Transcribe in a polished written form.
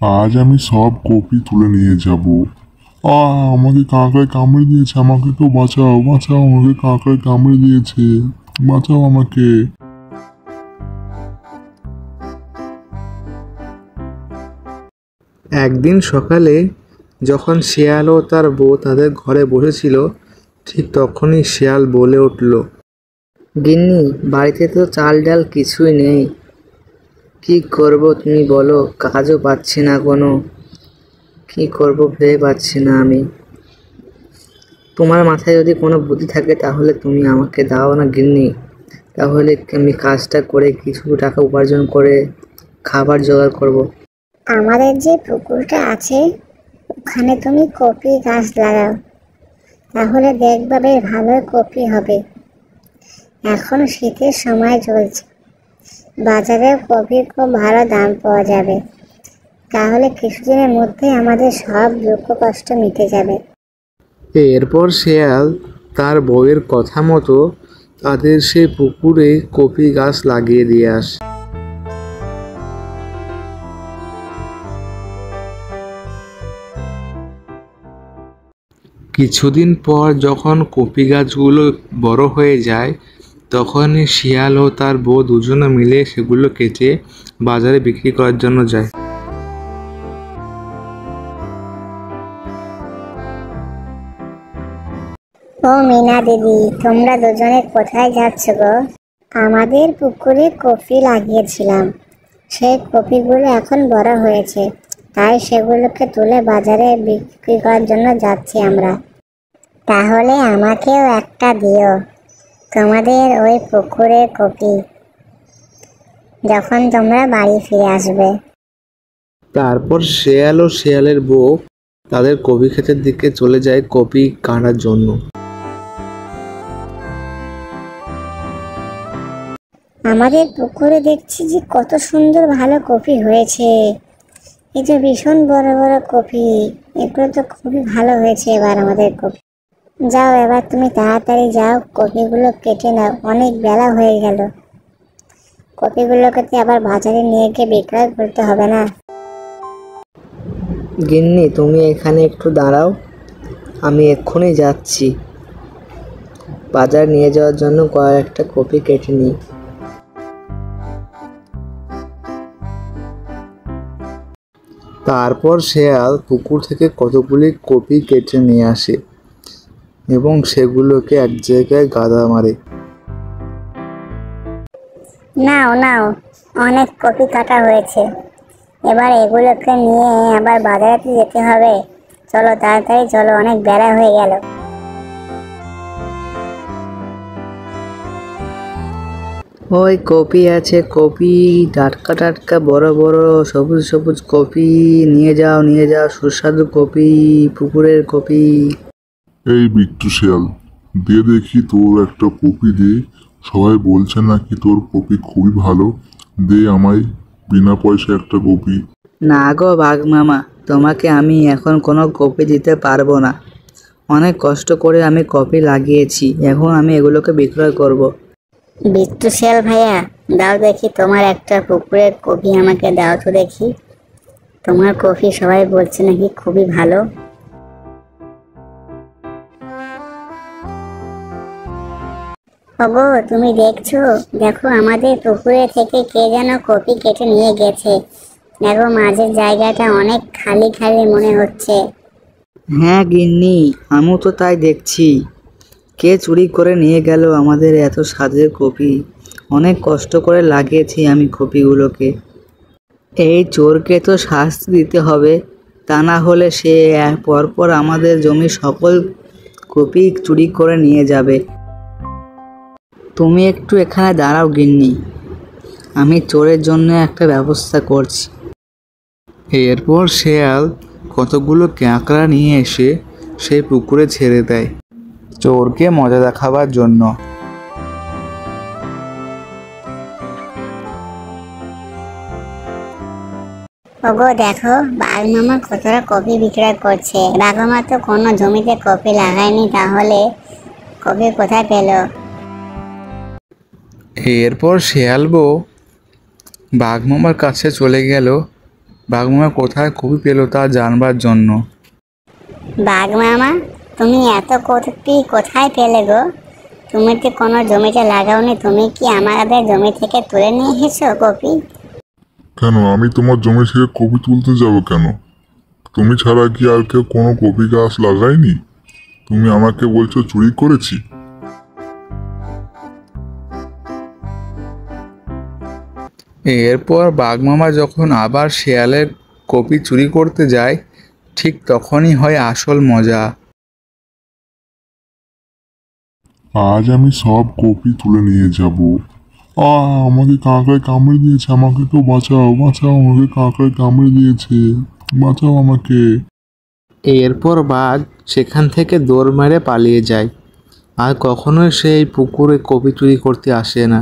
আজ আমি সব কপি তুলে নিয়ে যাব। আমাকে কাঁকড়ায় কামড়ে দিয়েছে, আমাকে কেউ বাঁচাও, বাঁচাও, আমাকে কাঁকড়ায় কামড়ে দিয়েছে, বাঁচাও আমাকে। একদিন সকালে যখন শিয়াল ও তার বউ তাদের ঘরে বসেছিল, ঠিক তখনই শিয়াল বলে উঠল, গিন্নি, বাড়িতে তো চাল ডাল কিছুই নেই, কি করব তুমি বলো? কাজও পাচ্ছি না কোনো, কি করব ভেবে পাচ্ছি না আমি। তোমার মাথায় যদি কোনো বুদ্ধি থাকে তাহলে তুমি আমাকে দাও না গিন্নি, তাহলে আমি কাজটা করে কিছু টাকা উপার্জন করে খাবার জোগাড় করব। আমাদের যে পুকুরটা আছে ওখানে তুমি কপি গাছ লাগাও, তাহলে দেখবা বেশ ভালো কপি হবে। এখন শীতের সময় চলছে, বাজারে কপির খুব ভালো দাম পাওয়া যাবে। তাহলে কিছুদিনের মধ্যে আমাদের সব দুঃখ কষ্ট মিটে যাবে। এরপর শেয়াল তার বউয়ের কথা মতো তাদের সেই পুকুরে কপি গাছ লাগিয়ে দিয়ে আসে। কিছুদিন পর যখন কপি গাছগুলো বড় হয়ে যায়, তখনই শিয়াল ও তার বউ দুজনে মিলে সেগুলো কেটে বাজারে বিক্রি করার জন্য যায়। ও মিনা দিদি, তোমরা দুজনে কোথায় যাচ্ছ গো? আমাদের পুকুরে কপি লাগিয়েছিলাম, সেই কপিগুলো এখন বড় হয়েছে, তাই সেগুলোকে তুলে বাজারে বিক্রি করার জন্য যাচ্ছি আমরা। তাহলে আমাকেও একটা দিও, তোমাদের ওই পুকুরের কপি, যখন তোমরা বাড়ি ফিরে আসবে। তারপর শেয়াল ও শেয়ালের বউ তাদের কপি ক্ষেতের দিকে চলে যায় কপি কাটার জন্য। আমাদের পুকুরে দেখছি যে কত সুন্দর ভালো কপি হয়েছে, এই যে ভীষণ বড় বড় কপি, এগুলো তো খুবই ভালো হয়েছে এবার আমাদের কপি। যাও, এবার তুমি তাড়াতাড়ি যাও, কপিগুলো কেটে নাও, অনেক বেলা হয়ে গেল। কপিগুলোকে তো আবার বাজারে নিয়ে গিয়ে বিক্রয় করতে হবে না? গিন্নি, তুমি এখানে একটু দাঁড়াও, আমি এক্ষুনি যাচ্ছি বাজার নিয়ে যাওয়ার জন্য কয়েকটা কপি কেটে নিই। তারপর শেয়াল পুকুর থেকে কতগুলি কপি কেটে নিয়ে আসে এবং সেগুলোকে এক জায়গায় গাদা মারে। নাও নাও, অনেক কপি কাটা হয়েছে, এবার এগুলোকে নিয়ে আবার বাজারে যেতে হবে। চলো তাড়াতাড়ি চলো, অনেক বেলা হয়ে গেল। ওই কপি আছে, কপি টাটকা টাটকা বড় বড় সবুজ সবুজ কপি, নিয়ে যাও নিয়ে যাও, সুস্বাদু কপি, পুকুরের কপি। এই বিট্টু শিয়াল, দিয়ে দেখি তোর একটা কপি দে। সবাই বলছে নাকি তোর কপি খুবই ভালো, দে আমায় বিনা পয়সায় একটা কপি। না গো বাঘ মামা, তোমাকে আমি এখন কোনো কপি দিতে পারবো না, অনেক কষ্ট করে আমি কপি লাগিয়েছি, এখন আমি এগুলোকে বিক্রয় করব। বিট্টু শিয়াল ভাইয়া, দাও দেখি তোমার একটা পুকুরের কপি, আমাকে দাও তো দেখি। তোমার কপি সবাই বলছে নাকি খুবই ভালো। ওগো, তুমি দেখছো? দেখো আমাদের পুকুরে থেকে কে যেন কপি কেটে নিয়ে গেছে। দেখো মাঝের জায়গাটা অনেক খালি খালি মনে হচ্ছে। হ্যাঁ গিন্নি, আমিও তো তাই দেখছি, কে চুরি করে নিয়ে গেল আমাদের এত স্বাদের কপি, অনেক কষ্ট করে লাগিয়েছি আমি কপিগুলোকে। এই চোরকে তো শাস্তি দিতে হবে, তা না হলে সে পরপর আমাদের জমি সকল কপি চুরি করে নিয়ে যাবে। তুমি একটু এখানে দাঁড়াও গিন্নি, আমি চোরের জন্য একটা ব্যবস্থা করছি। এরপর শেয়াল কতগুলো কাঁকড়া নিয়ে এসে সেই পুকুরে ছেড়ে দেয় চোরকে মজা দেখাবার জন্য। ওগো দেখো, বাঘ মামা কতটা কপি বিক্রয় করছে। বাঘ মামা তো কোনো জমিতে কপি লাগায়নি, তাহলে কপি কোথায় পেল? এরপর শেয়াল বউ বাঘ মামার কাছে চলে গেল বাঘমামা কোথায় কপি পেল তা জানবার জন্য। বাঘ মামা, তুমি এত কপি কোথায় পেলে গো? তুমি তো কোনো জমিতে লাগাওনি, তুমি কি আমাদের জমি থেকে তুলে নিয়ে এসেছো কপি? কেন আমি তোমার জমি থেকে কপি তুলতে যাব কেন? তুমি ছাড়া কি আর কেউ কোনো কপি গাছ লাগায়নি? তুমি আমাকে বলছো চুরি করেছি? এরপর বাঘমামা যখন আবার শেয়ালের কপি চুরি করতে যায়, ঠিক তখনই হয় আসল মজা। আজ আমি সব কপি তুলে নিয়ে যাব। আমাকে কাঁকড়ায় কামড়ে দিয়েছে, আমাকে কেউ বাঁচাও, বাঁচাও, আমাকে কাঁকড়ায় কামড়ে দিয়েছে, বাঁচাও আমাকে। এরপর বাঘ সেখান থেকে দৌড় মেরে পালিয়ে যায়, আর কখনোই সেই পুকুরে কপি চুরি করতে আসে না।